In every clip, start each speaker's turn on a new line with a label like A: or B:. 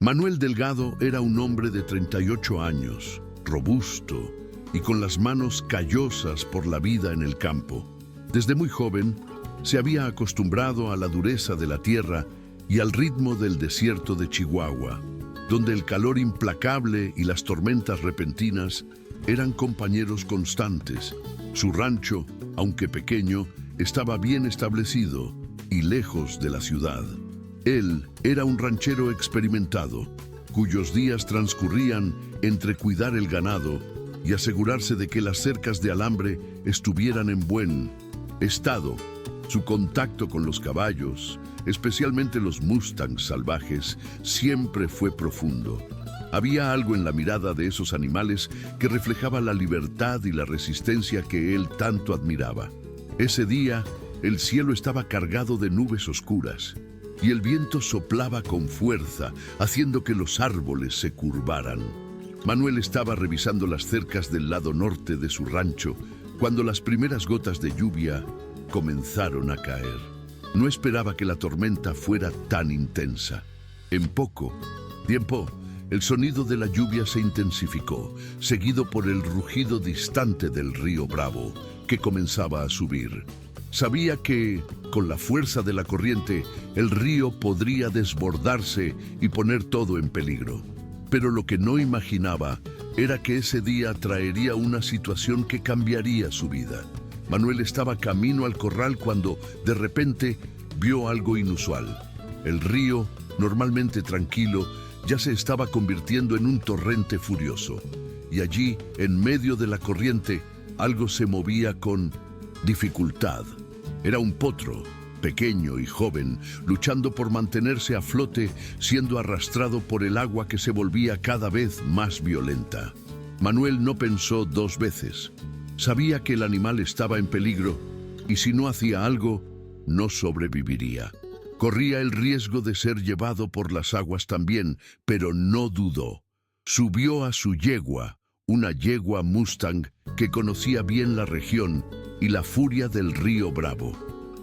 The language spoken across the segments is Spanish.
A: Manuel Delgado era un hombre de 38 años, robusto y con las manos callosas por la vida en el campo. Desde muy joven, se había acostumbrado a la dureza de la tierra y al ritmo del desierto de Chihuahua, donde el calor implacable y las tormentas repentinas eran compañeros constantes. Su rancho, aunque pequeño, estaba bien establecido y lejos de la ciudad. Él era un ranchero experimentado, cuyos días transcurrían entre cuidar el ganado y asegurarse de que las cercas de alambre estuvieran en buen estado. Su contacto con los caballos, especialmente los mustangs salvajes, siempre fue profundo. Había algo en la mirada de esos animales que reflejaba la libertad y la resistencia que él tanto admiraba. Ese día, el cielo estaba cargado de nubes oscuras y el viento soplaba con fuerza, haciendo que los árboles se curvaran. Manuel estaba revisando las cercas del lado norte de su rancho cuando las primeras gotas de lluvia comenzaron a caer. No esperaba que la tormenta fuera tan intensa. En poco tiempo, el sonido de la lluvia se intensificó, seguido por el rugido distante del río Bravo, que comenzaba a subir. Sabía que, con la fuerza de la corriente, el río podría desbordarse y poner todo en peligro. Pero lo que no imaginaba era que ese día traería una situación que cambiaría su vida. Manuel estaba camino al corral cuando, de repente, vio algo inusual. El río, normalmente tranquilo, ya se estaba convirtiendo en un torrente furioso. Y allí, en medio de la corriente, algo se movía con dificultad. Era un potro, pequeño y joven, luchando por mantenerse a flote, siendo arrastrado por el agua que se volvía cada vez más violenta. Manuel no pensó dos veces. Sabía que el animal estaba en peligro y si no hacía algo, no sobreviviría. Corría el riesgo de ser llevado por las aguas también, pero no dudó. Subió a su yegua, una yegua Mustang que conocía bien la región y la furia del río Bravo.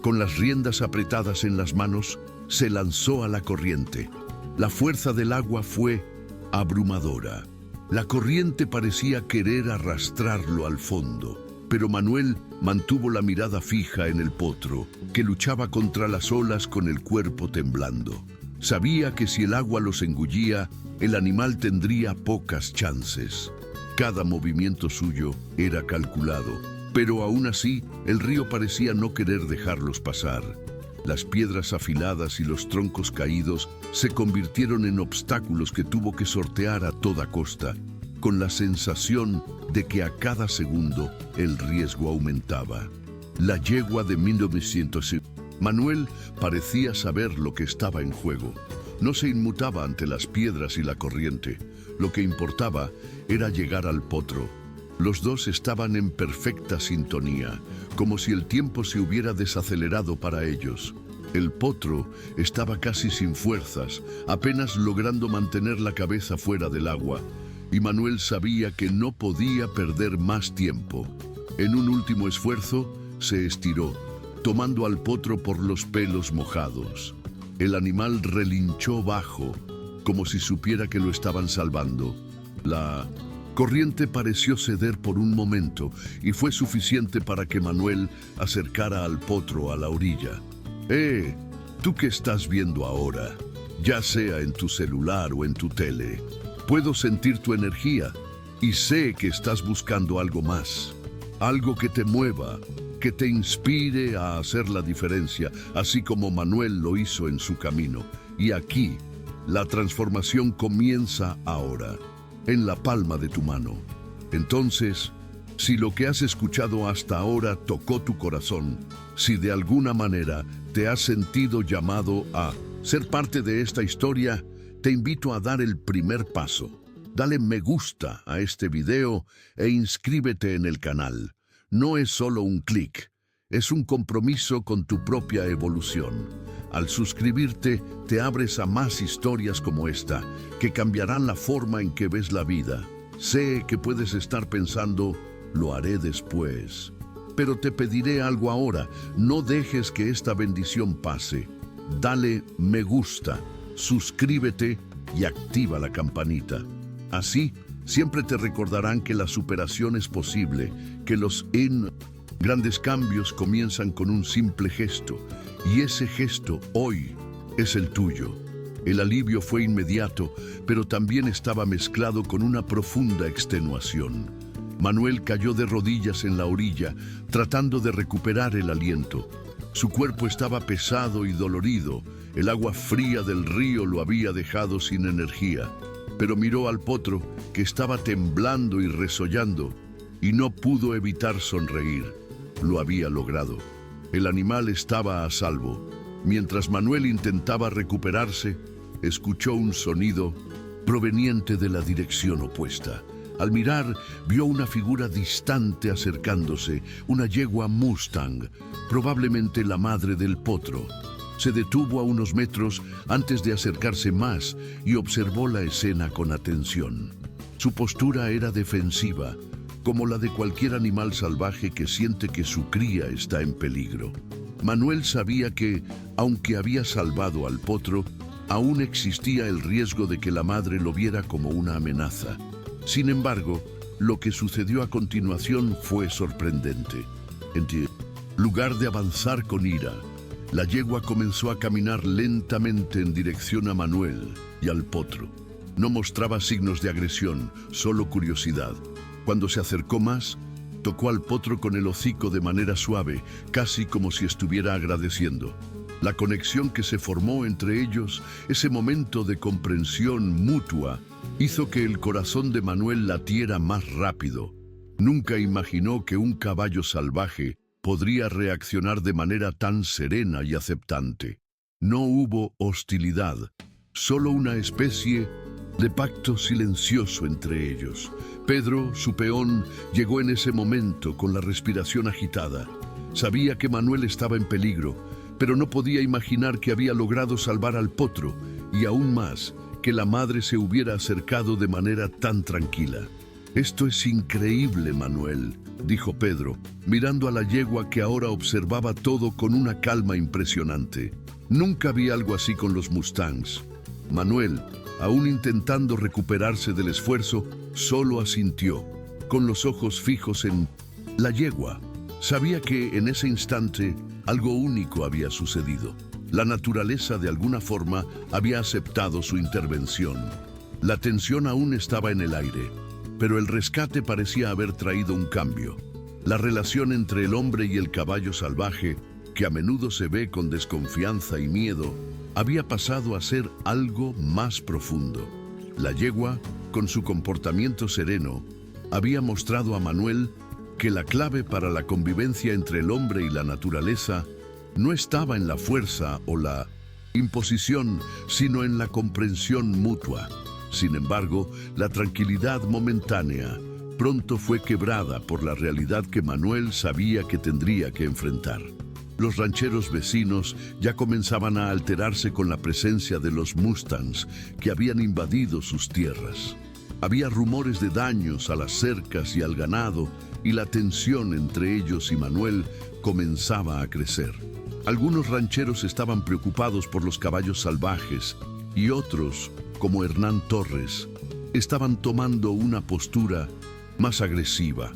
A: Con las riendas apretadas en las manos, se lanzó a la corriente. La fuerza del agua fue abrumadora. La corriente parecía querer arrastrarlo al fondo, pero Manuel mantuvo la mirada fija en el potro, que luchaba contra las olas con el cuerpo temblando. Sabía que si el agua los engullía, el animal tendría pocas chances. Cada movimiento suyo era calculado, pero aún así el río parecía no querer dejarlos pasar. Las piedras afiladas y los troncos caídos se convirtieron en obstáculos que tuvo que sortear a toda costa, con la sensación de que a cada segundo el riesgo aumentaba. La yegua de 1900. Manuel parecía saber lo que estaba en juego. No se inmutaba ante las piedras y la corriente. Lo que importaba era llegar al potro. Los dos estaban en perfecta sintonía, como si el tiempo se hubiera desacelerado para ellos. El potro estaba casi sin fuerzas, apenas logrando mantener la cabeza fuera del agua, y Manuel sabía que no podía perder más tiempo. En un último esfuerzo, se estiró, tomando al potro por los pelos mojados. El animal relinchó bajo, como si supiera que lo estaban salvando. La corriente pareció ceder por un momento y fue suficiente para que Manuel acercara al potro a la orilla. ¿Tú qué estás viendo ahora? Ya sea en tu celular o en tu tele. Puedo sentir tu energía y sé que estás buscando algo más. Algo que te mueva, que te inspire a hacer la diferencia, así como Manuel lo hizo en su camino. Y aquí, la transformación comienza ahora, en la palma de tu mano. Entonces, si lo que has escuchado hasta ahora tocó tu corazón, si de alguna manera te has sentido llamado a ser parte de esta historia, te invito a dar el primer paso. Dale me gusta a este video e inscríbete en el canal. No es solo un clic, es un compromiso con tu propia evolución. Al suscribirte, te abres a más historias como esta, que cambiarán la forma en que ves la vida. Sé que puedes estar pensando, lo haré después. Pero te pediré algo ahora, no dejes que esta bendición pase. Dale me gusta, suscríbete y activa la campanita. Así, siempre te recordarán que la superación es posible, que los grandes cambios comienzan con un simple gesto, y ese gesto hoy es el tuyo. El alivio fue inmediato, pero también estaba mezclado con una profunda extenuación. Manuel cayó de rodillas en la orilla, tratando de recuperar el aliento. Su cuerpo estaba pesado y dolorido. El agua fría del río lo había dejado sin energía. Pero miró al potro, que estaba temblando y resollando, y no pudo evitar sonreír. Lo había logrado. El animal estaba a salvo. Mientras Manuel intentaba recuperarse, escuchó un sonido proveniente de la dirección opuesta. Al mirar, vio una figura distante acercándose, una yegua Mustang, probablemente la madre del potro. Se detuvo a unos metros antes de acercarse más y observó la escena con atención. Su postura era defensiva, como la de cualquier animal salvaje que siente que su cría está en peligro. Manuel sabía que, aunque había salvado al potro, aún existía el riesgo de que la madre lo viera como una amenaza. Sin embargo, lo que sucedió a continuación fue sorprendente. En lugar de avanzar con ira, la yegua comenzó a caminar lentamente en dirección a Manuel y al potro. No mostraba signos de agresión, solo curiosidad. Cuando se acercó más, tocó al potro con el hocico de manera suave, casi como si estuviera agradeciendo. La conexión que se formó entre ellos, ese momento de comprensión mutua, hizo que el corazón de Manuel latiera más rápido. Nunca imaginó que un caballo salvaje podría reaccionar de manera tan serena y aceptante. No hubo hostilidad, solo una especie de pacto silencioso entre ellos. Pedro, su peón, llegó en ese momento con la respiración agitada. Sabía que Manuel estaba en peligro, pero no podía imaginar que había logrado salvar al potro, y aún más, que la madre se hubiera acercado de manera tan tranquila. «Esto es increíble, Manuel», dijo Pedro, mirando a la yegua que ahora observaba todo con una calma impresionante. Nunca vi algo así con los Mustangs. Manuel, aún intentando recuperarse del esfuerzo, solo asintió, con los ojos fijos en la yegua. Sabía que en ese instante algo único había sucedido. La naturaleza de alguna forma había aceptado su intervención. La tensión aún estaba en el aire, pero el rescate parecía haber traído un cambio. La relación entre el hombre y el caballo salvaje, que a menudo se ve con desconfianza y miedo, había pasado a ser algo más profundo. La yegua, con su comportamiento sereno, había mostrado a Manuel que la clave para la convivencia entre el hombre y la naturaleza no estaba en la fuerza o la imposición, sino en la comprensión mutua. Sin embargo, la tranquilidad momentánea pronto fue quebrada por la realidad que Manuel sabía que tendría que enfrentar. Los rancheros vecinos ya comenzaban a alterarse con la presencia de los Mustangs que habían invadido sus tierras. Había rumores de daños a las cercas y al ganado, y la tensión entre ellos y Manuel comenzaba a crecer. Algunos rancheros estaban preocupados por los caballos salvajes y otros, como Hernán Torres, estaban tomando una postura más agresiva.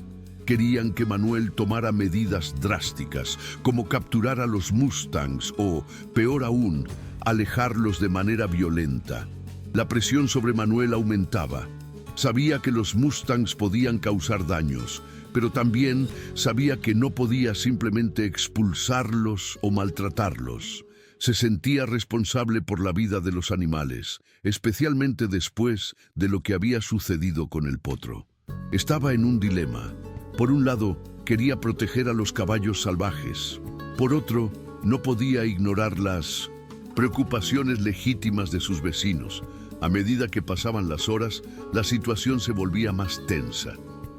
A: Querían que Manuel tomara medidas drásticas, como capturar a los Mustangs o, peor aún, alejarlos de manera violenta. La presión sobre Manuel aumentaba. Sabía que los Mustangs podían causar daños, pero también sabía que no podía simplemente expulsarlos o maltratarlos. Se sentía responsable por la vida de los animales, especialmente después de lo que había sucedido con el potro. Estaba en un dilema. Por un lado, quería proteger a los caballos salvajes. Por otro, no podía ignorar las preocupaciones legítimas de sus vecinos. A medida que pasaban las horas, la situación se volvía más tensa.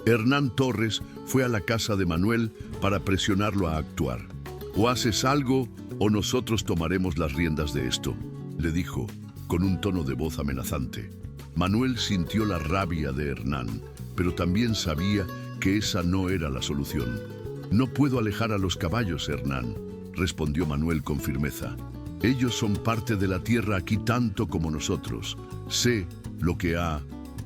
A: Hernán Torres fue a la casa de Manuel para presionarlo a actuar. «O haces algo o nosotros tomaremos las riendas de esto», le dijo, con un tono de voz amenazante. Manuel sintió la rabia de Hernán, pero también sabía que esa no era la solución. «No puedo alejar a los caballos, Hernán», respondió Manuel con firmeza. «Ellos son parte de la tierra aquí tanto como nosotros. Sé lo que ha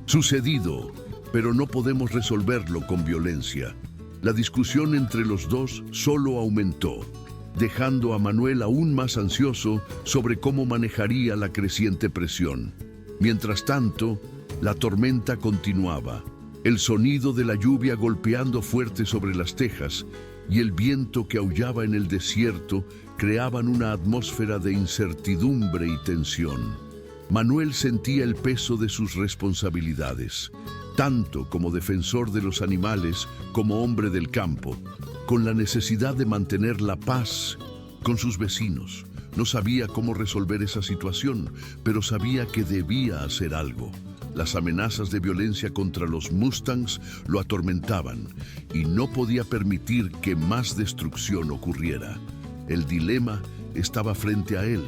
A: sucedido, pero no podemos resolverlo con violencia. La discusión entre los dos solo aumentó, dejando a Manuel aún más ansioso sobre cómo manejaría la creciente presión. Mientras tanto, la tormenta continuaba, el sonido de la lluvia golpeando fuerte sobre las tejas y el viento que aullaba en el desierto creaban una atmósfera de incertidumbre y tensión. Manuel sentía el peso de sus responsabilidades, tanto como defensor de los animales como hombre del campo, con la necesidad de mantener la paz con sus vecinos. No sabía cómo resolver esa situación, pero sabía que debía hacer algo. Las amenazas de violencia contra los Mustangs lo atormentaban y no podía permitir que más destrucción ocurriera. El dilema estaba frente a él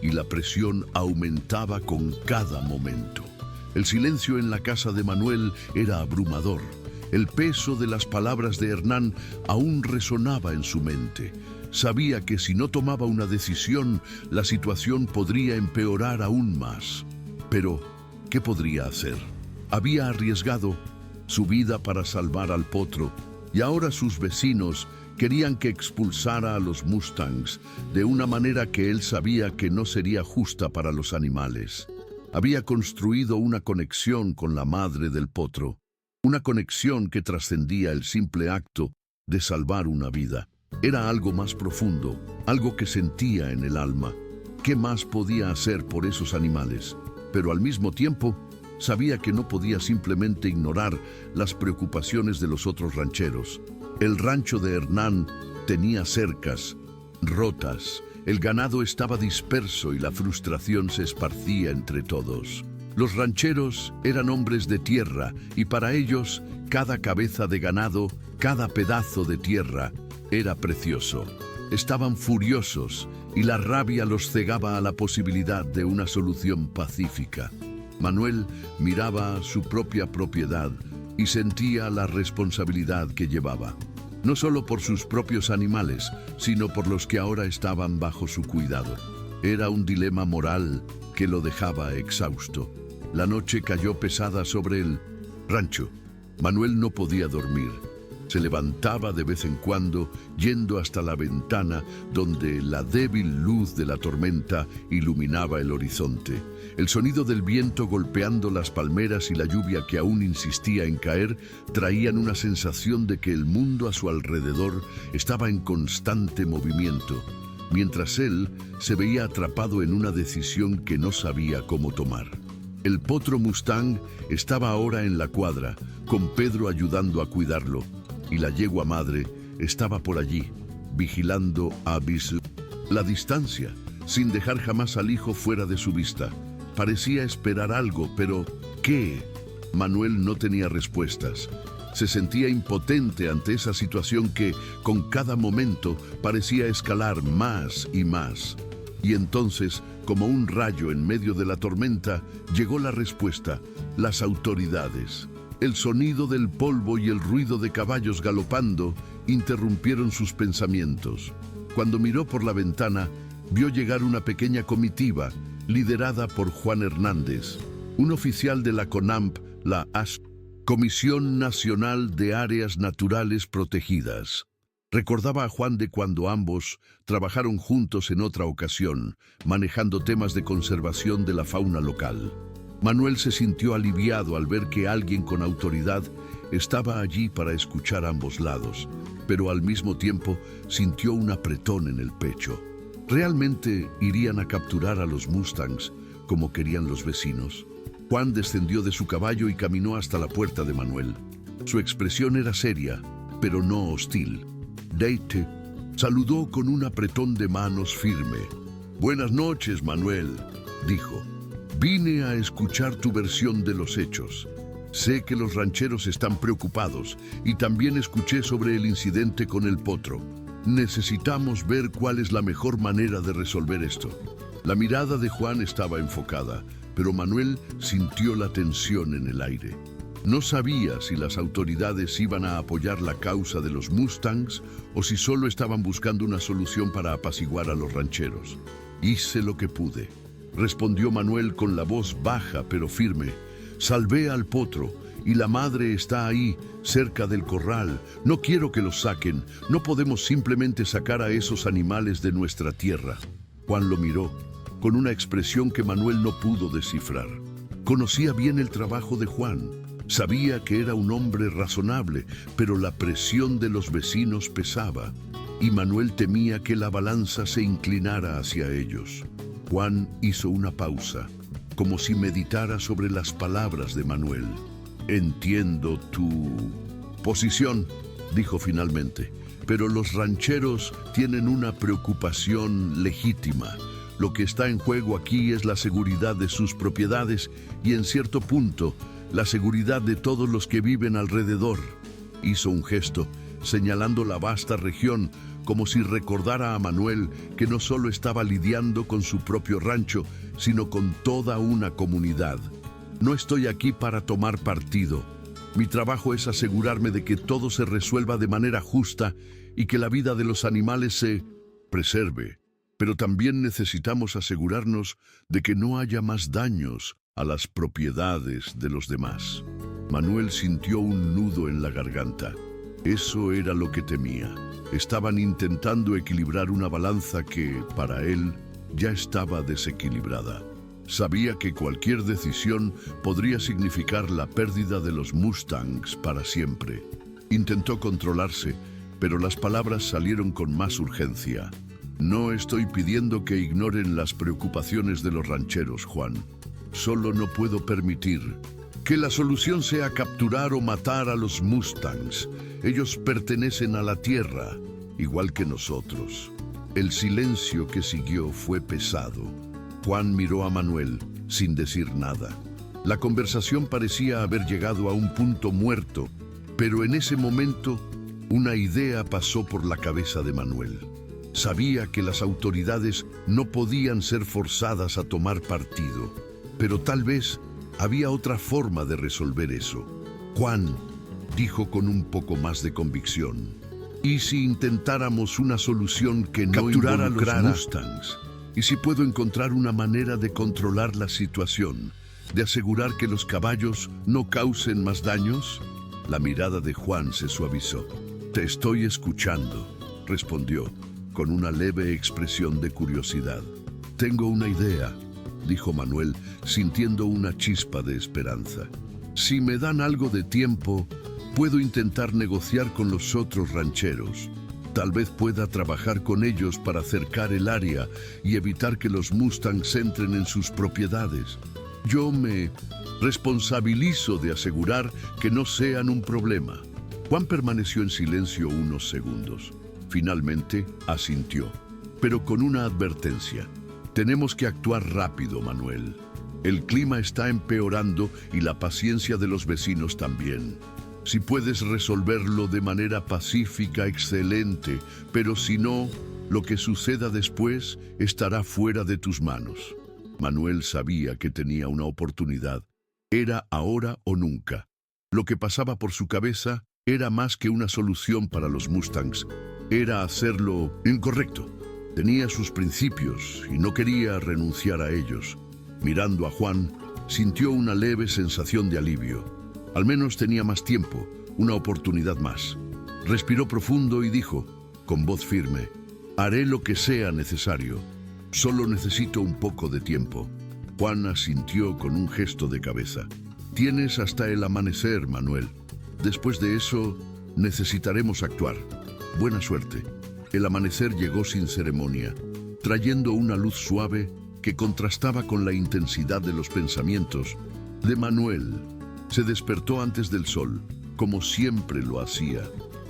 A: y la presión aumentaba con cada momento. El silencio en la casa de Manuel era abrumador. El peso de las palabras de Hernán aún resonaba en su mente. Sabía que si no tomaba una decisión, la situación podría empeorar aún más. Pero, ¿qué podría hacer? Había arriesgado su vida para salvar al potro y ahora sus vecinos querían que expulsara a los Mustangs de una manera que él sabía que no sería justa para los animales. Había construido una conexión con la madre del potro, una conexión que trascendía el simple acto de salvar una vida. Era algo más profundo, algo que sentía en el alma. ¿Qué más podía hacer por esos animales? Pero al mismo tiempo, sabía que no podía simplemente ignorar las preocupaciones de los otros rancheros. El rancho de Hernán tenía cercas rotas, el ganado estaba disperso y la frustración se esparcía entre todos. Los rancheros eran hombres de tierra y para ellos cada cabeza de ganado, cada pedazo de tierra era precioso. Estaban furiosos y la rabia los cegaba a la posibilidad de una solución pacífica. Manuel miraba su propia propiedad y sentía la responsabilidad que llevaba, no solo por sus propios animales, sino por los que ahora estaban bajo su cuidado. Era un dilema moral que lo dejaba exhausto. La noche cayó pesada sobre el rancho. Manuel no podía dormir. Se levantaba de vez en cuando, yendo hasta la ventana donde la débil luz de la tormenta iluminaba el horizonte. El sonido del viento golpeando las palmeras y la lluvia que aún insistía en caer traían una sensación de que el mundo a su alrededor estaba en constante movimiento, mientras él se veía atrapado en una decisión que no sabía cómo tomar. El potro Mustang estaba ahora en la cuadra, con Pedro ayudando a cuidarlo, y la yegua madre estaba por allí, vigilando a la distancia, sin dejar jamás al hijo fuera de su vista. Parecía esperar algo, pero ¿qué? Manuel no tenía respuestas. Se sentía impotente ante esa situación que, con cada momento, parecía escalar más y más. Y entonces, como un rayo en medio de la tormenta, llegó la respuesta: las autoridades. El sonido del polvo y el ruido de caballos galopando interrumpieron sus pensamientos. Cuando miró por la ventana, vio llegar una pequeña comitiva liderada por Juan Hernández, un oficial de la CONAMP, la Comisión Nacional de Áreas Naturales Protegidas. Recordaba a Juan de cuando ambos trabajaron juntos en otra ocasión, manejando temas de conservación de la fauna local. Manuel se sintió aliviado al ver que alguien con autoridad estaba allí para escuchar ambos lados, pero al mismo tiempo sintió un apretón en el pecho. ¿Realmente irían a capturar a los Mustangs como querían los vecinos? Juan descendió de su caballo y caminó hasta la puerta de Manuel. Su expresión era seria, pero no hostil. Deite saludó con un apretón de manos firme. «Buenas noches, Manuel», dijo. «Vine a escuchar tu versión de los hechos. Sé que los rancheros están preocupados y también escuché sobre el incidente con el potro. Necesitamos ver cuál es la mejor manera de resolver esto». La mirada de Juan estaba enfocada, pero Manuel sintió la tensión en el aire. No sabía si las autoridades iban a apoyar la causa de los Mustangs o si solo estaban buscando una solución para apaciguar a los rancheros. «Hice lo que pude», respondió Manuel con la voz baja pero firme. Salvé al potro y la madre está ahí, cerca del corral. No quiero que los saquen. No podemos simplemente sacar a esos animales de nuestra tierra. Juan lo miró con una expresión que Manuel no pudo descifrar. Conocía bien el trabajo de Juan. Sabía que era un hombre razonable, pero la presión de los vecinos pesaba, y Manuel temía que la balanza se inclinara hacia ellos. Juan hizo una pausa, como si meditara sobre las palabras de Manuel. Entiendo tu posición, dijo finalmente, pero los rancheros tienen una preocupación legítima. Lo que está en juego aquí es la seguridad de sus propiedades y, en cierto punto, la seguridad de todos los que viven alrededor. Hizo un gesto, señalando la vasta región, como si recordara a Manuel que no solo estaba lidiando con su propio rancho, sino con toda una comunidad. No estoy aquí para tomar partido. Mi trabajo es asegurarme de que todo se resuelva de manera justa y que la vida de los animales se preserve. Pero también necesitamos asegurarnos de que no haya más daños a las propiedades de los demás. Manuel sintió un nudo en la garganta. Eso era lo que temía. Estaban intentando equilibrar una balanza que, para él, ya estaba desequilibrada. Sabía que cualquier decisión podría significar la pérdida de los Mustangs para siempre. Intentó controlarse, pero las palabras salieron con más urgencia. No estoy pidiendo que ignoren las preocupaciones de los rancheros, Juan. Solo no puedo permitir que la solución sea capturar o matar a los Mustangs. Ellos pertenecen a la tierra, igual que nosotros. El silencio que siguió fue pesado. Juan miró a Manuel sin decir nada. La conversación parecía haber llegado a un punto muerto, pero en ese momento una idea pasó por la cabeza de Manuel. Sabía que las autoridades no podían ser forzadas a tomar partido, pero tal vez había otra forma de resolver eso. Juan dijo con un poco más de convicción: ¿y si intentáramos una solución que no capturara a los Mustangs? ¿Y si puedo encontrar una manera de controlar la situación, de asegurar que los caballos no causen más daños? La mirada de Juan se suavizó. Te estoy escuchando, respondió, con una leve expresión de curiosidad. Tengo una idea, dijo Manuel, sintiendo una chispa de esperanza. Si me dan algo de tiempo, puedo intentar negociar con los otros rancheros. Tal vez pueda trabajar con ellos para cercar el área y evitar que los Mustangs entren en sus propiedades. Yo me responsabilizo de asegurar que no sean un problema. Juan permaneció en silencio unos segundos. Finalmente asintió, pero con una advertencia. Tenemos que actuar rápido, Manuel. El clima está empeorando y la paciencia de los vecinos también. Si puedes resolverlo de manera pacífica, excelente, pero si no, lo que suceda después estará fuera de tus manos. Manuel sabía que tenía una oportunidad. Era ahora o nunca. Lo que pasaba por su cabeza era más que una solución para los Mustangs. Era hacerlo incorrecto. Tenía sus principios y no quería renunciar a ellos. Mirando a Juan, sintió una leve sensación de alivio. Al menos tenía más tiempo, una oportunidad más. Respiró profundo y dijo, con voz firme: haré lo que sea necesario. Solo necesito un poco de tiempo. Juan asintió con un gesto de cabeza. Tienes hasta el amanecer, Manuel. Después de eso, necesitaremos actuar. Buena suerte. El amanecer llegó sin ceremonia, trayendo una luz suave que contrastaba con la intensidad de los pensamientos de Manuel. Se despertó antes del sol, como siempre lo hacía,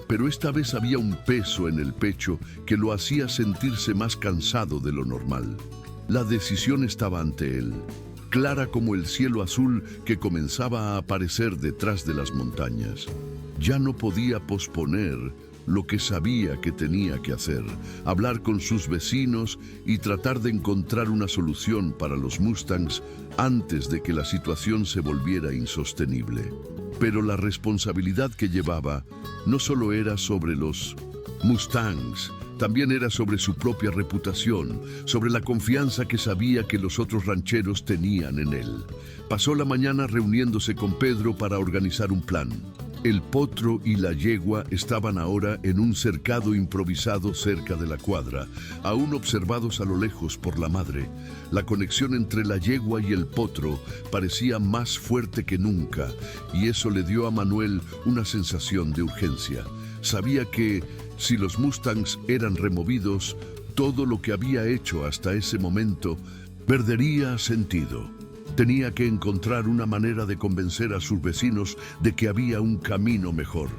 A: pero esta vez había un peso en el pecho que lo hacía sentirse más cansado de lo normal. La decisión estaba ante él, clara como el cielo azul que comenzaba a aparecer detrás de las montañas. Ya no podía posponer lo que sabía que tenía que hacer: hablar con sus vecinos y tratar de encontrar una solución para los Mustangs antes de que la situación se volviera insostenible. Pero la responsabilidad que llevaba no solo era sobre los Mustangs, también era sobre su propia reputación, sobre la confianza que sabía que los otros rancheros tenían en él. Pasó la mañana reuniéndose con Pedro para organizar un plan. El potro y la yegua estaban ahora en un cercado improvisado cerca de la cuadra, aún observados a lo lejos por la madre. La conexión entre la yegua y el potro parecía más fuerte que nunca, y eso le dio a Manuel una sensación de urgencia. Sabía que, si los Mustangs eran removidos, todo lo que había hecho hasta ese momento perdería sentido. Tenía que encontrar una manera de convencer a sus vecinos de que había un camino mejor.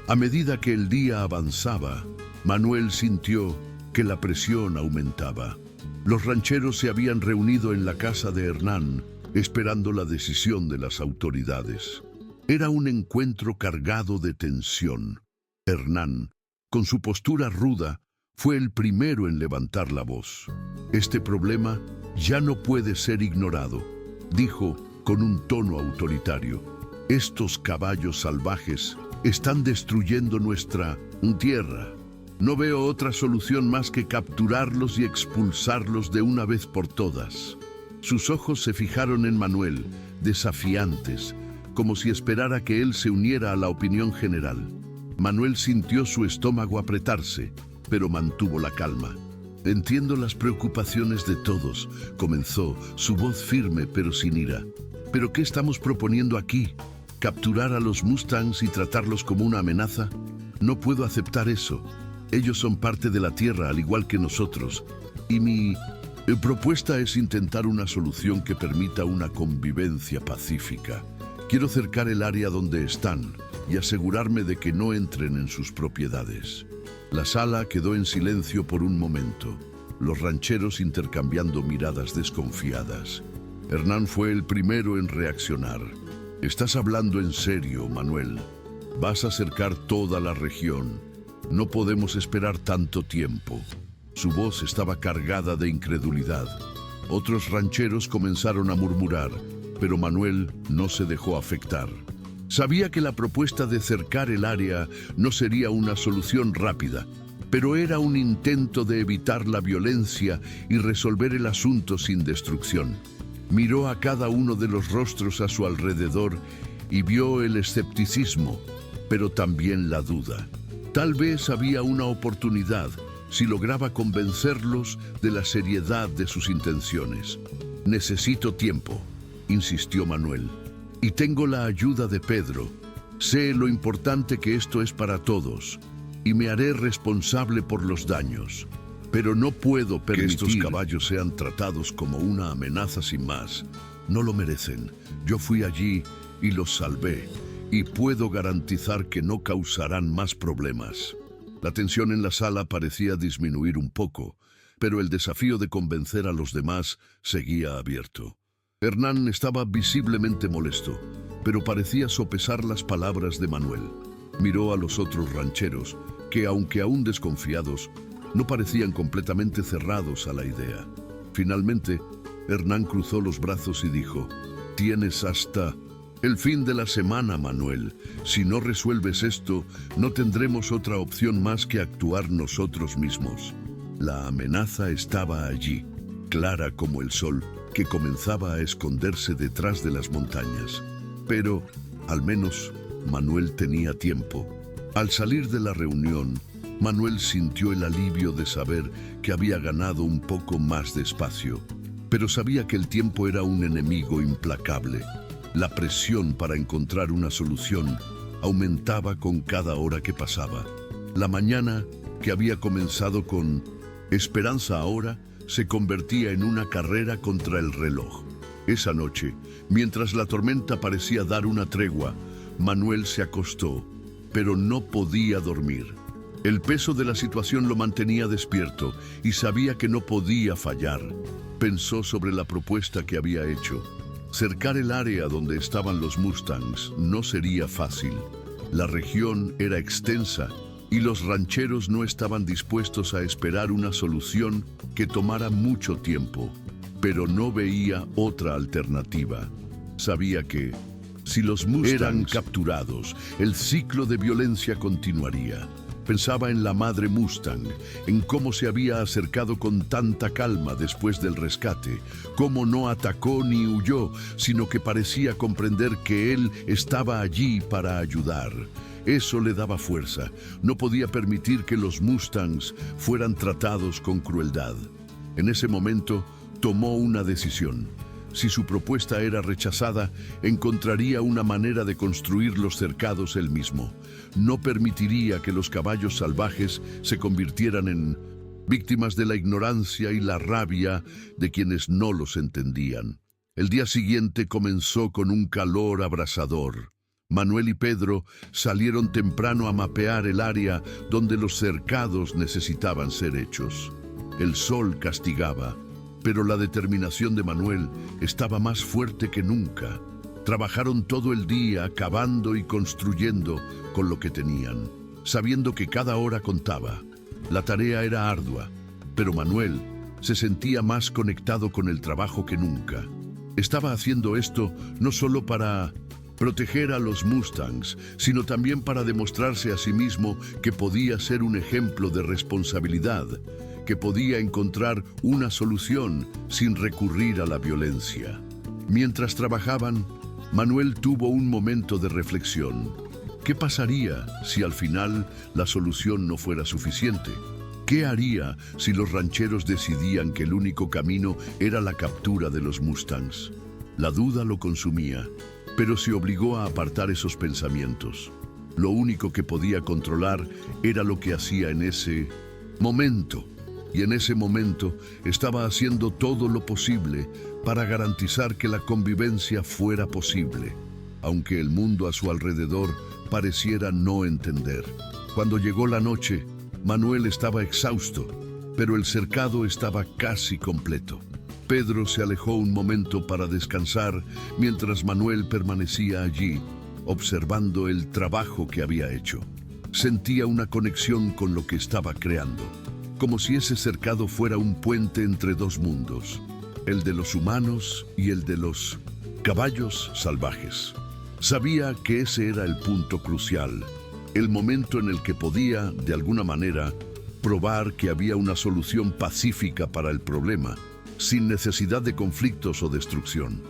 A: A medida que el día avanzaba, Manuel sintió que la presión aumentaba. Los rancheros se habían reunido en la casa de Hernán, esperando la decisión de las autoridades. Era un encuentro cargado de tensión. Hernán, con su postura ruda, fue el primero en levantar la voz. «Este problema ya no puede ser ignorado», dijo con un tono autoritario. «Estos caballos salvajes están destruyendo nuestra tierra. No veo otra solución más que capturarlos y expulsarlos de una vez por todas». Sus ojos se fijaron en Manuel, desafiantes, como si esperara que él se uniera a la opinión general. Manuel sintió su estómago apretarse, pero mantuvo la calma. «Entiendo las preocupaciones de todos», comenzó, su voz firme pero sin ira. «¿Pero qué estamos proponiendo aquí? ¿Capturar a los Mustangs y tratarlos como una amenaza? No puedo aceptar eso. Ellos son parte de la tierra al igual que nosotros. Y mi propuesta es intentar una solución que permita una convivencia pacífica. Quiero cercar el área donde están y asegurarme de que no entren en sus propiedades». La sala quedó en silencio por un momento, los rancheros intercambiando miradas desconfiadas. Hernán fue el primero en reaccionar. «Estás hablando en serio, Manuel. Vas a cercar toda la región. No podemos esperar tanto tiempo». Su voz estaba cargada de incredulidad. Otros rancheros comenzaron a murmurar, pero Manuel no se dejó afectar. Sabía que la propuesta de cercar el área no sería una solución rápida, pero era un intento de evitar la violencia y resolver el asunto sin destrucción. Miró a cada uno de los rostros a su alrededor y vio el escepticismo, pero también la duda. Tal vez había una oportunidad si lograba convencerlos de la seriedad de sus intenciones. «Necesito tiempo», insistió Manuel. «Y tengo la ayuda de Pedro. Sé lo importante que esto es para todos y me haré responsable por los daños. Pero no puedo permitir que estos caballos sean tratados como una amenaza sin más. No lo merecen. Yo fui allí y los salvé y puedo garantizar que no causarán más problemas». La tensión en la sala parecía disminuir un poco, pero el desafío de convencer a los demás seguía abierto. Hernán estaba visiblemente molesto, pero parecía sopesar las palabras de Manuel. Miró a los otros rancheros, que aunque aún desconfiados, no parecían completamente cerrados a la idea. Finalmente, Hernán cruzó los brazos y dijo: «Tienes hasta el fin de la semana, Manuel. Si no resuelves esto, no tendremos otra opción más que actuar nosotros mismos». La amenaza estaba allí, clara como el sol, que comenzaba a esconderse detrás de las montañas. Pero, al menos, Manuel tenía tiempo. Al salir de la reunión, Manuel sintió el alivio de saber que había ganado un poco más de espacio, pero sabía que el tiempo era un enemigo implacable. La presión para encontrar una solución aumentaba con cada hora que pasaba. La mañana, que había comenzado con esperanza ahora, se convertía en una carrera contra el reloj. Esa noche, mientras la tormenta parecía dar una tregua, Manuel se acostó, pero no podía dormir. El peso de la situación lo mantenía despierto y sabía que no podía fallar. Pensó sobre la propuesta que había hecho. Cercar el área donde estaban los Mustangs no sería fácil. La región era extensa y los rancheros no estaban dispuestos a esperar una solución que tomara mucho tiempo, pero no veía otra alternativa. Sabía que, si los Mustangs eran capturados, el ciclo de violencia continuaría. Pensaba en la madre Mustang, en cómo se había acercado con tanta calma después del rescate, cómo no atacó ni huyó, sino que parecía comprender que él estaba allí para ayudar. Eso le daba fuerza. No podía permitir que los Mustangs fueran tratados con crueldad. En ese momento, tomó una decisión. Si su propuesta era rechazada, encontraría una manera de construir los cercados él mismo. No permitiría que los caballos salvajes se convirtieran en víctimas de la ignorancia y la rabia de quienes no los entendían. El día siguiente comenzó con un calor abrasador. Manuel y Pedro salieron temprano a mapear el área donde los cercados necesitaban ser hechos. El sol castigaba, pero la determinación de Manuel estaba más fuerte que nunca. Trabajaron todo el día cavando y construyendo con lo que tenían, sabiendo que cada hora contaba. La tarea era ardua, pero Manuel se sentía más conectado con el trabajo que nunca. Estaba haciendo esto no solo para proteger a los Mustangs, sino también para demostrarse a sí mismo que podía ser un ejemplo de responsabilidad, que podía encontrar una solución sin recurrir a la violencia. Mientras trabajaban, Manuel tuvo un momento de reflexión. ¿Qué pasaría si al final la solución no fuera suficiente? ¿Qué haría si los rancheros decidían que el único camino era la captura de los Mustangs? La duda lo consumía, pero se obligó a apartar esos pensamientos. Lo único que podía controlar era lo que hacía en ese momento. Y en ese momento estaba haciendo todo lo posible para garantizar que la convivencia fuera posible, aunque el mundo a su alrededor pareciera no entender. Cuando llegó la noche, Manuel estaba exhausto, pero el cercado estaba casi completo. Pedro se alejó un momento para descansar mientras Manuel permanecía allí, observando el trabajo que había hecho. Sentía una conexión con lo que estaba creando, como si ese cercado fuera un puente entre dos mundos, el de los humanos y el de los caballos salvajes. Sabía que ese era el punto crucial, el momento en el que podía, de alguna manera, probar que había una solución pacífica para el problema, sin necesidad de conflictos o destrucción.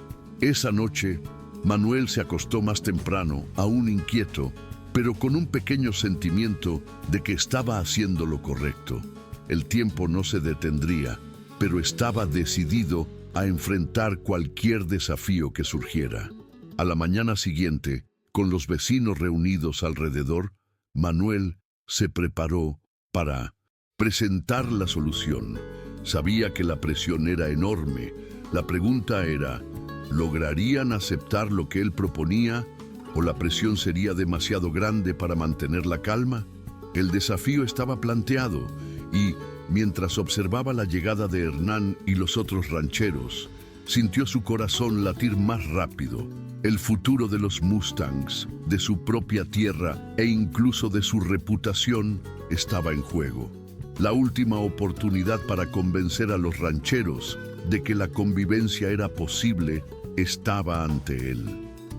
A: Esa noche, Manuel se acostó más temprano, aún inquieto, pero con un pequeño sentimiento de que estaba haciendo lo correcto. El tiempo no se detendría, pero estaba decidido a enfrentar cualquier desafío que surgiera. A la mañana siguiente, con los vecinos reunidos alrededor, Manuel se preparó para presentar la solución. Sabía que la presión era enorme. La pregunta era, ¿lograrían aceptar lo que él proponía o la presión sería demasiado grande para mantener la calma? El desafío estaba planteado y, mientras observaba la llegada de Hernán y los otros rancheros, sintió su corazón latir más rápido. El futuro de los Mustangs, de su propia tierra e incluso de su reputación estaba en juego. La última oportunidad para convencer a los rancheros de que la convivencia era posible estaba ante él.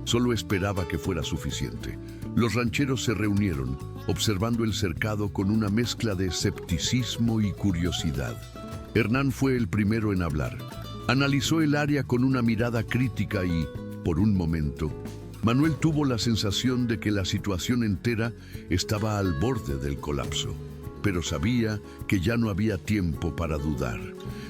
A: Solo esperaba que fuera suficiente. Los rancheros se reunieron, observando el cercado con una mezcla de escepticismo y curiosidad. Hernán fue el primero en hablar. Analizó el área con una mirada crítica y, por un momento, Manuel tuvo la sensación de que la situación entera estaba al borde del colapso. Pero sabía que ya no había tiempo para dudar.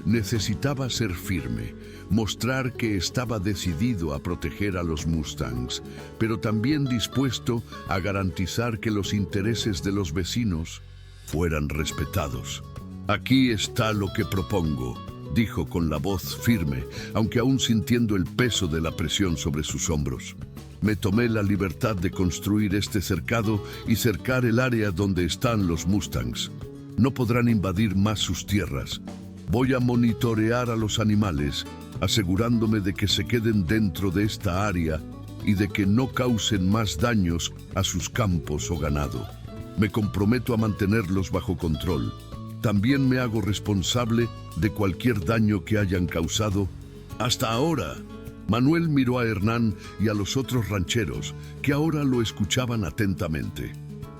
A: Necesitaba ser firme, mostrar que estaba decidido a proteger a los Mustangs, pero también dispuesto a garantizar que los intereses de los vecinos fueran respetados. «Aquí está lo que propongo», dijo con la voz firme, aunque aún sintiendo el peso de la presión sobre sus hombros. «Me tomé la libertad de construir este cercado y cercar el área donde están los Mustangs. No podrán invadir más sus tierras. Voy a monitorear a los animales, asegurándome de que se queden dentro de esta área y de que no causen más daños a sus campos o ganado. Me comprometo a mantenerlos bajo control. También me hago responsable de cualquier daño que hayan causado hasta ahora». Manuel miró a Hernán y a los otros rancheros, que ahora lo escuchaban atentamente.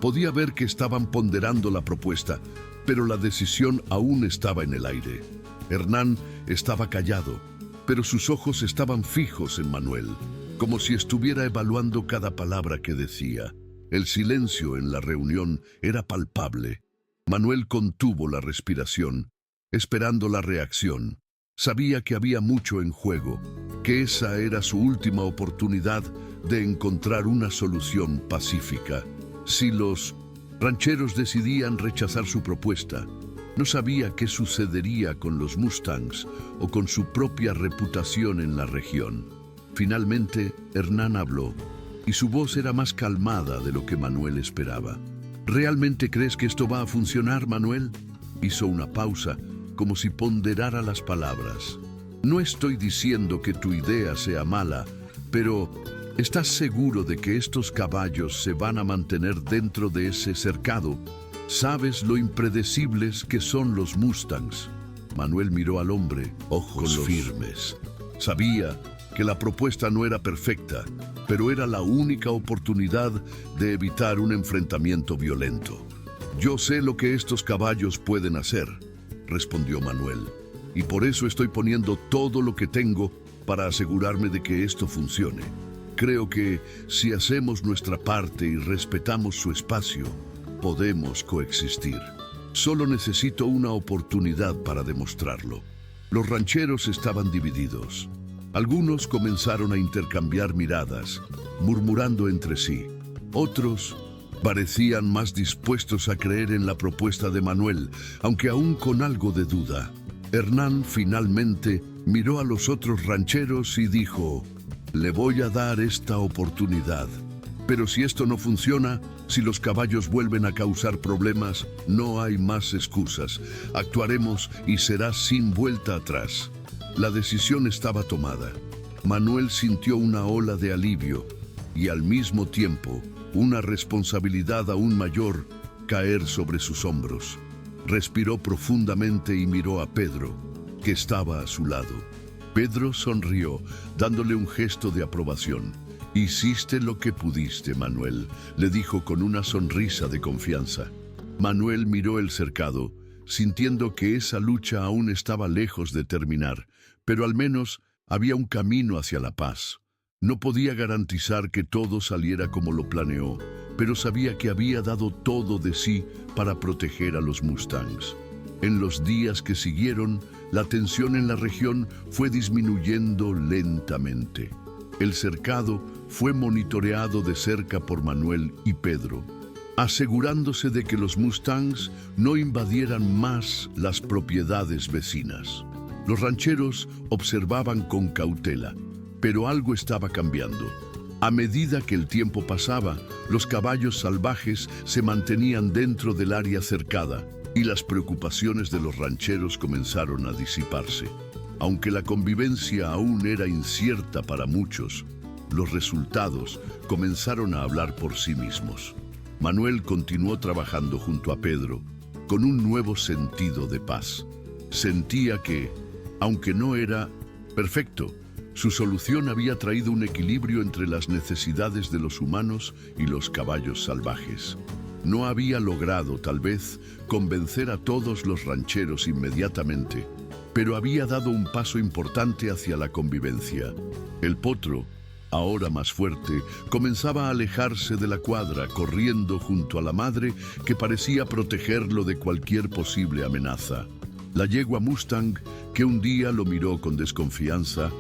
A: Podía ver que estaban ponderando la propuesta, pero la decisión aún estaba en el aire. Hernán estaba callado, pero sus ojos estaban fijos en Manuel, como si estuviera evaluando cada palabra que decía. El silencio en la reunión era palpable. Manuel contuvo la respiración, esperando la reacción. Sabía que había mucho en juego, que esa era su última oportunidad de encontrar una solución pacífica. Si los rancheros decidían rechazar su propuesta, no sabía qué sucedería con los Mustangs o con su propia reputación en la región. Finalmente, Hernán habló, y su voz era más calmada de lo que Manuel esperaba. ¿Realmente crees que esto va a funcionar, Manuel? Hizo una pausa, como si ponderara las palabras. No estoy diciendo que tu idea sea mala, pero ¿estás seguro de que estos caballos se van a mantener dentro de ese cercado? ¿Sabes lo impredecibles que son los Mustangs? Manuel miró al hombre, ojos firmes. Sabía que la propuesta no era perfecta, pero era la única oportunidad de evitar un enfrentamiento violento. Yo sé lo que estos caballos pueden hacer, respondió Manuel, y por eso estoy poniendo todo lo que tengo para asegurarme de que esto funcione. Creo que si hacemos nuestra parte y respetamos su espacio, podemos coexistir. Solo necesito una oportunidad para demostrarlo. Los rancheros estaban divididos. Algunos comenzaron a intercambiar miradas, murmurando entre sí. Otros parecían más dispuestos a creer en la propuesta de Manuel, aunque aún con algo de duda. Hernán finalmente miró a los otros rancheros y dijo: «Le voy a dar esta oportunidad. Pero si esto no funciona, si los caballos vuelven a causar problemas, no hay más excusas. Actuaremos y será sin vuelta atrás». La decisión estaba tomada. Manuel sintió una ola de alivio y al mismo tiempo una responsabilidad aún mayor caer sobre sus hombros. Respiró profundamente y miró a Pedro, que estaba a su lado. Pedro sonrió, dándole un gesto de aprobación. «Hiciste lo que pudiste, Manuel», le dijo con una sonrisa de confianza. Manuel miró el cercado, sintiendo que esa lucha aún estaba lejos de terminar, pero al menos había un camino hacia la paz. No podía garantizar que todo saliera como lo planeó, pero sabía que había dado todo de sí para proteger a los Mustangs. En los días que siguieron, la tensión en la región fue disminuyendo lentamente. El cercado fue monitoreado de cerca por Manuel y Pedro, asegurándose de que los Mustangs no invadieran más las propiedades vecinas. Los rancheros observaban con cautela, pero algo estaba cambiando. A medida que el tiempo pasaba, los caballos salvajes se mantenían dentro del área cercada y las preocupaciones de los rancheros comenzaron a disiparse. Aunque la convivencia aún era incierta para muchos, los resultados comenzaron a hablar por sí mismos. Manuel continuó trabajando junto a Pedro, con un nuevo sentido de paz. Sentía que, aunque no era perfecto, su solución había traído un equilibrio entre las necesidades de los humanos y los caballos salvajes. No había logrado, tal vez, convencer a todos los rancheros inmediatamente, pero había dado un paso importante hacia la convivencia. El potro, ahora más fuerte, comenzaba a alejarse de la cuadra, corriendo junto a la madre que parecía protegerlo de cualquier posible amenaza. La yegua Mustang, que un día lo miró con desconfianza,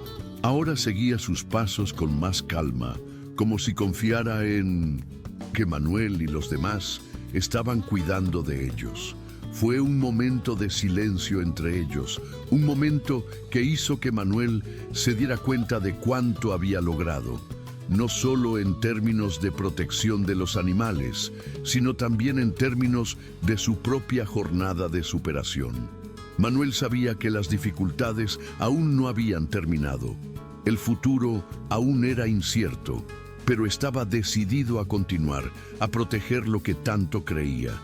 A: ahora seguía sus pasos con más calma, como si confiara en que Manuel y los demás estaban cuidando de ellos. Fue un momento de silencio entre ellos, un momento que hizo que Manuel se diera cuenta de cuánto había logrado, no solo en términos de protección de los animales, sino también en términos de su propia jornada de superación. Manuel sabía que las dificultades aún no habían terminado. El futuro aún era incierto, pero estaba decidido a continuar, a proteger lo que tanto creía.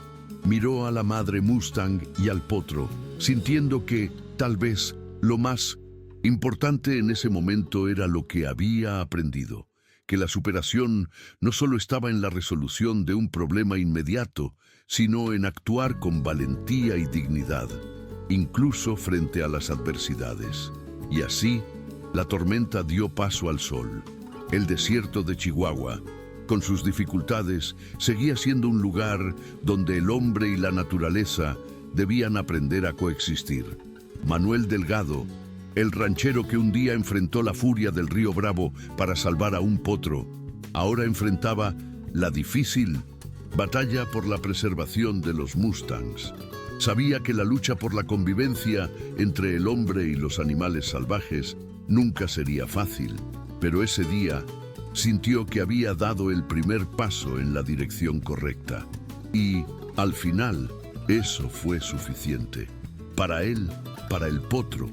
A: Miró a la madre Mustang y al potro, sintiendo que, tal vez, lo más importante en ese momento era lo que había aprendido, que la superación no solo estaba en la resolución de un problema inmediato, sino en actuar con valentía y dignidad, incluso frente a las adversidades. Y así, la tormenta dio paso al sol. El desierto de Chihuahua, con sus dificultades, seguía siendo un lugar donde el hombre y la naturaleza debían aprender a coexistir. Manuel Delgado, el ranchero que un día enfrentó la furia del río Bravo para salvar a un potro, ahora enfrentaba la difícil batalla por la preservación de los mustangs. Sabía que la lucha por la convivencia entre el hombre y los animales salvajes nunca sería fácil, pero ese día sintió que había dado el primer paso en la dirección correcta. Y, al final, eso fue suficiente. Para él, para el potro,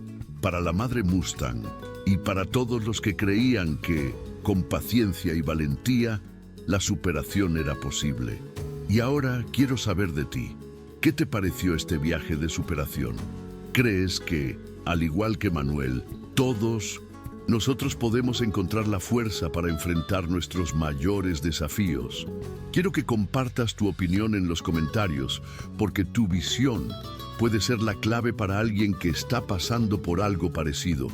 A: para la madre mustang y para todos los que creían que, con paciencia y valentía, la superación era posible. Y ahora quiero saber de ti. ¿Qué te pareció este viaje de superación? ¿Crees que, al igual que Manuel, todos nosotros podemos encontrar la fuerza para enfrentar nuestros mayores desafíos? Quiero que compartas tu opinión en los comentarios, porque tu visión puede ser la clave para alguien que está pasando por algo parecido.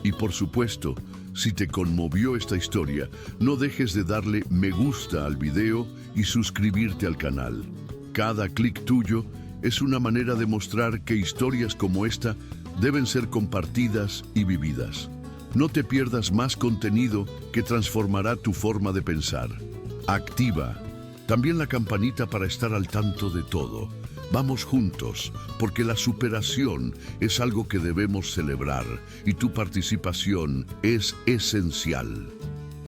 A: Y por supuesto, si te conmovió esta historia, no dejes de darle me gusta al video y suscribirte al canal. Cada clic tuyo es una manera de mostrar que historias como esta deben ser compartidas y vividas. No te pierdas más contenido que transformará tu forma de pensar. Activa también la campanita para estar al tanto de todo. Vamos juntos, porque la superación es algo que debemos celebrar y tu participación es esencial.